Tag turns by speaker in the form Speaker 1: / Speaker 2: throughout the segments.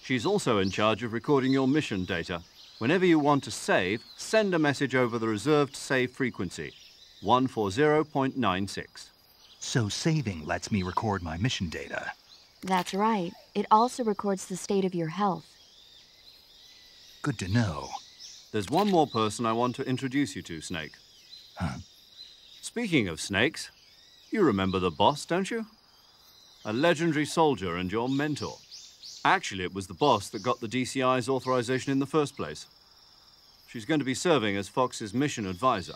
Speaker 1: She's also in charge of recording your mission data. Whenever you want to save, send a message over the reserved save frequency, 140.96.
Speaker 2: So saving lets me record my mission data.
Speaker 3: That's right. It also records the state of your health.
Speaker 2: Good to know.
Speaker 1: There's one more person I want to introduce you to, Snake.
Speaker 2: Huh?
Speaker 1: Speaking of snakes, you remember the boss, don't you? A legendary soldier and your mentor. Actually, it was the boss that got the DCI's authorization in the first place. She's going to be serving as Fox's mission advisor.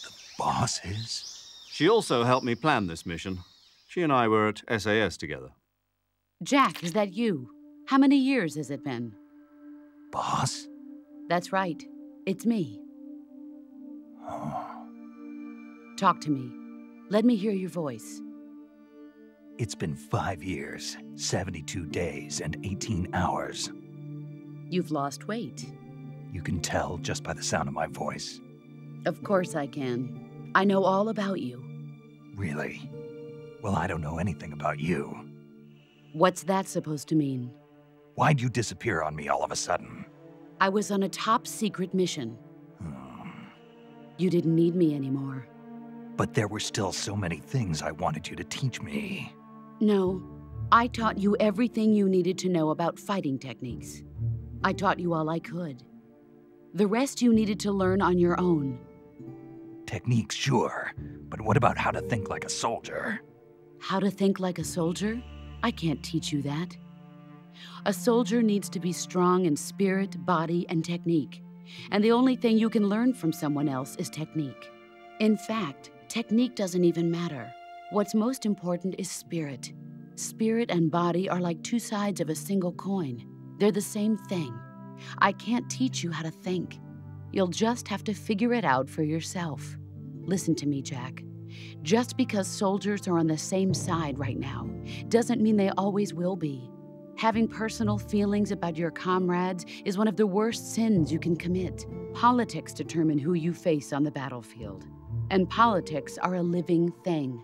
Speaker 2: The boss is?
Speaker 1: She also helped me plan this mission. She and I were at SAS together.
Speaker 4: Jack, is that you? How many years has it been?
Speaker 2: Boss?
Speaker 4: That's right. It's me.
Speaker 2: Oh.
Speaker 4: Talk to me. Let me hear your voice.
Speaker 2: It's been 5 years, 72 days, and 18 hours.
Speaker 4: You've lost weight.
Speaker 2: You can tell just by the sound of my voice.
Speaker 4: Of course I can. I know all about you.
Speaker 2: Really? Well, I don't know anything about you.
Speaker 4: What's that supposed to mean?
Speaker 2: Why'd you disappear on me all of a sudden?
Speaker 4: I was on a top-secret mission. You didn't need me anymore.
Speaker 2: But there were still so many things I wanted you to teach me.
Speaker 4: No, I taught you everything you needed to know about fighting techniques. I taught you all I could. The rest you needed to learn on your own.
Speaker 2: Techniques, sure. But what about how to think like a soldier?
Speaker 4: How to think like a soldier? I can't teach you that. A soldier needs to be strong in spirit, body, and technique. And the only thing you can learn from someone else is technique. In fact, technique doesn't even matter. What's most important is spirit. Spirit and body are like two sides of a single coin. They're the same thing. I can't teach you how to think. You'll just have to figure it out for yourself. Listen to me, Jack. Just because soldiers are on the same side right now doesn't mean they always will be. Having personal feelings about your comrades is one of the worst sins you can commit. Politics determine who you face on the battlefield. And politics are a living thing.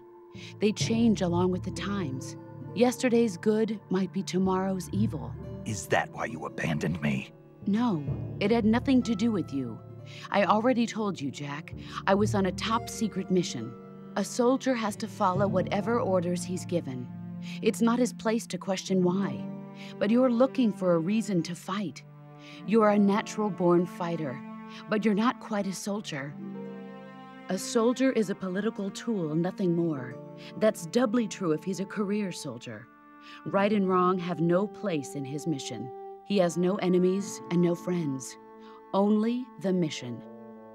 Speaker 4: They change along with the times. Yesterday's good might be tomorrow's evil.
Speaker 2: Is that why you abandoned me?
Speaker 4: No, it had nothing to do with you. I already told you, Jack. I was on a top-secret mission. A soldier has to follow whatever orders he's given. It's not his place to question why. But you're looking for a reason to fight. You're a natural-born fighter, but you're not quite a soldier. A soldier is a political tool, nothing more. That's doubly true if he's a career soldier. Right and wrong have no place in his mission. He has no enemies and no friends. Only the mission.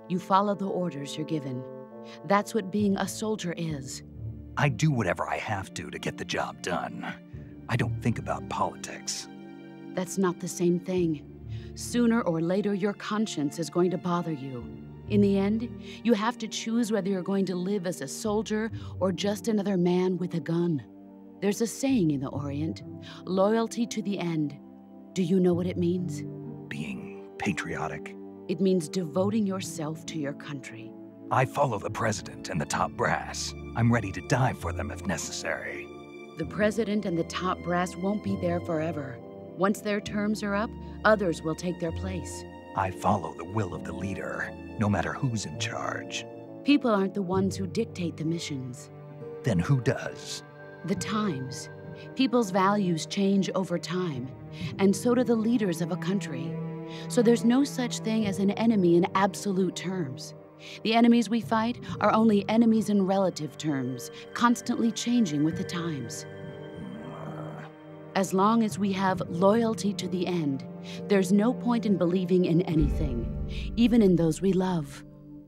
Speaker 4: You follow the orders you're given. That's what being a soldier is.
Speaker 2: I do whatever I have to get the job done. I don't think about politics.
Speaker 4: That's not the same thing. Sooner or later, your conscience is going to bother you. In the end, you have to choose whether you're going to live as a soldier or just another man with a gun. There's a saying in the Orient, loyalty to the end. Do you know what it means?
Speaker 2: Being patriotic.
Speaker 4: It means devoting yourself to your country.
Speaker 2: I follow the president and the top brass. I'm ready to die for them if necessary.
Speaker 4: The president and the top brass won't be there forever. Once their terms are up, others will take their place.
Speaker 2: I follow the will of the leader, no matter who's in charge.
Speaker 4: People aren't the ones who dictate the missions.
Speaker 2: Then who does?
Speaker 4: The times. People's values change over time, and so do the leaders of a country. So there's no such thing as an enemy in absolute terms. The enemies we fight are only enemies in relative terms, constantly changing with the times. As long as we have loyalty to the end, there's no point in believing in anything, even in those we love.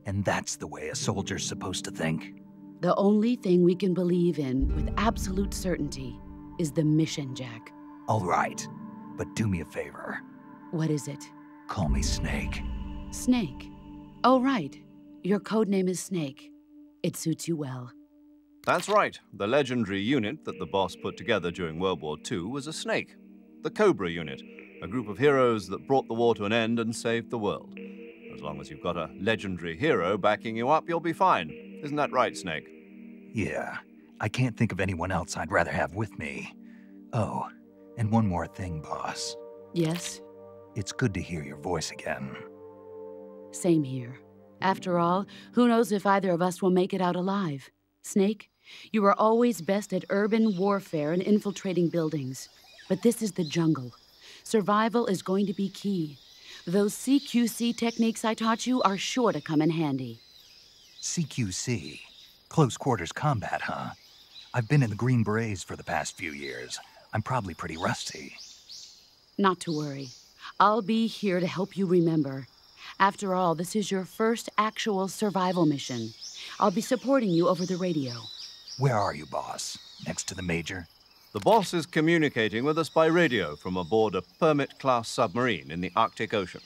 Speaker 2: And that's the way a soldier's supposed to think?
Speaker 4: The only thing we can believe in with absolute certainty is the mission, Jack.
Speaker 2: All right, but do me a favor.
Speaker 4: What is it?
Speaker 2: Call me Snake.
Speaker 4: Snake? Oh, right. Your code name is Snake. It suits you well.
Speaker 1: That's right. The legendary unit that the boss put together during World War II was a snake. The Cobra unit, a group of heroes that brought the war to an end and saved the world. As long as you've got a legendary hero backing you up, you'll be fine. Isn't that right, Snake?
Speaker 2: Yeah. I can't think of anyone else I'd rather have with me. Oh, and one more thing, boss.
Speaker 4: Yes,
Speaker 2: It's good to hear your voice again.
Speaker 4: same here. After all, who knows if either of us will make it out alive? Snake, you are always best at urban warfare and infiltrating buildings. But this is the jungle. Survival is going to be key. Those CQC techniques I taught you are sure to come in handy.
Speaker 2: CQC. Close quarters combat, huh? I've been in the Green Berets for the past few years. I'm probably pretty rusty.
Speaker 4: Not to worry. I'll be here to help you remember. After all, this is your first actual survival mission. I'll be supporting you over the radio.
Speaker 2: Where are you, boss? Next to the Major?
Speaker 1: The boss is communicating with us by radio from aboard a Permit-class submarine in the Arctic Ocean.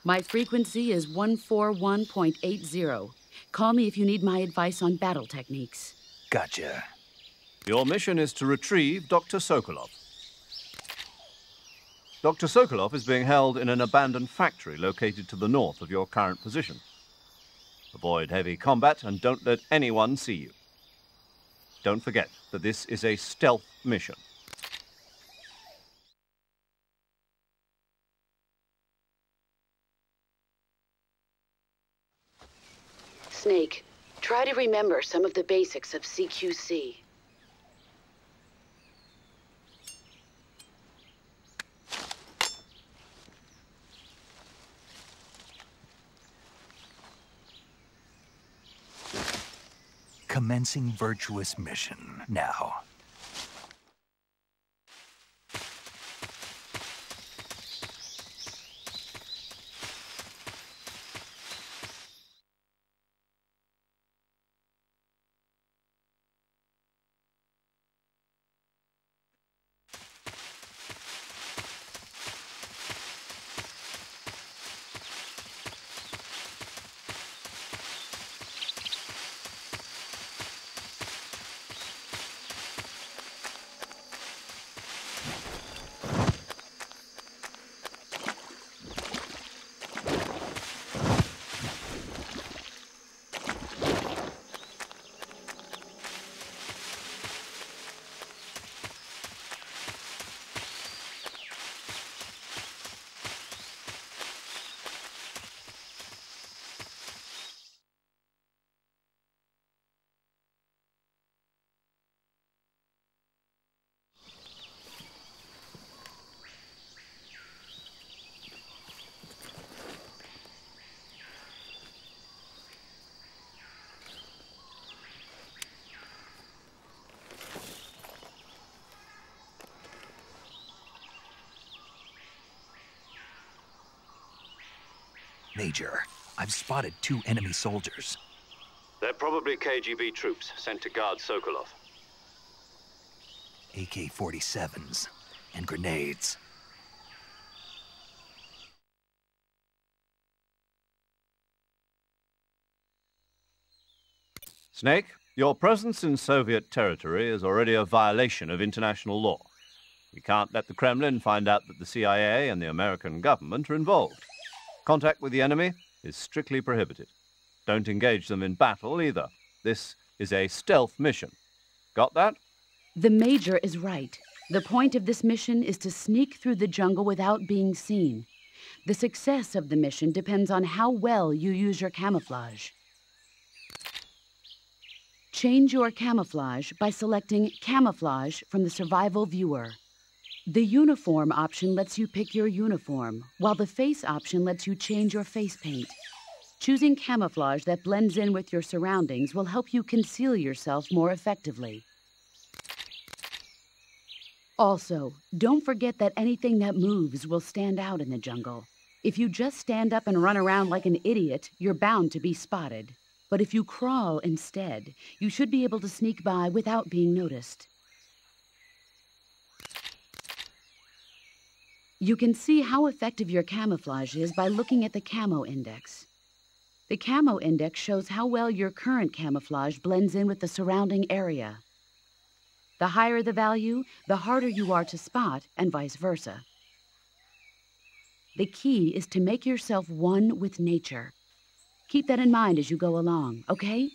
Speaker 4: My frequency is 141.80. Call me if you need my advice on battle techniques.
Speaker 2: Gotcha.
Speaker 1: Your mission is to retrieve Dr. Sokolov. Dr. Sokolov is being held in an abandoned factory located to the north of your current position. Avoid heavy combat and don't let anyone see you. Don't forget that this is a stealth mission.
Speaker 4: Snake, try to remember some of the basics of CQC.
Speaker 2: Commencing virtuous mission now. Major, I've spotted 2 enemy soldiers.
Speaker 1: They're probably KGB troops sent to guard Sokolov.
Speaker 2: AK-47s and grenades.
Speaker 1: Snake, your presence in Soviet territory is already a violation of international law. We can't let the Kremlin find out that the CIA and the American government are involved. Contact with the enemy is strictly prohibited. Don't engage them in battle either. This is a stealth mission. Got that?
Speaker 4: The Major is right. The point of this mission is to sneak through the jungle without being seen. The success of the mission depends on how well you use your camouflage. Change your camouflage by selecting Camouflage from the Survival Viewer. The Uniform option lets you pick your uniform, while the Face option lets you change your face paint. Choosing camouflage that blends in with your surroundings will help you conceal yourself more effectively. Also, don't forget that anything that moves will stand out in the jungle. If you just stand up and run around like an idiot, you're bound to be spotted. But if you crawl instead, you should be able to sneak by without being noticed. You can see how effective your camouflage is by looking at the camo index. The camo index shows how well your current camouflage blends in with the surrounding area. The higher the value, the harder you are to spot, and vice versa. The key is to make yourself one with nature. Keep that in mind as you go along, okay?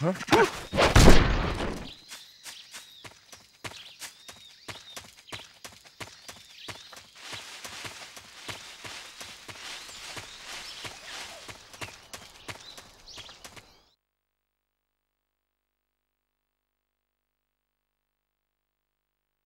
Speaker 5: Huh?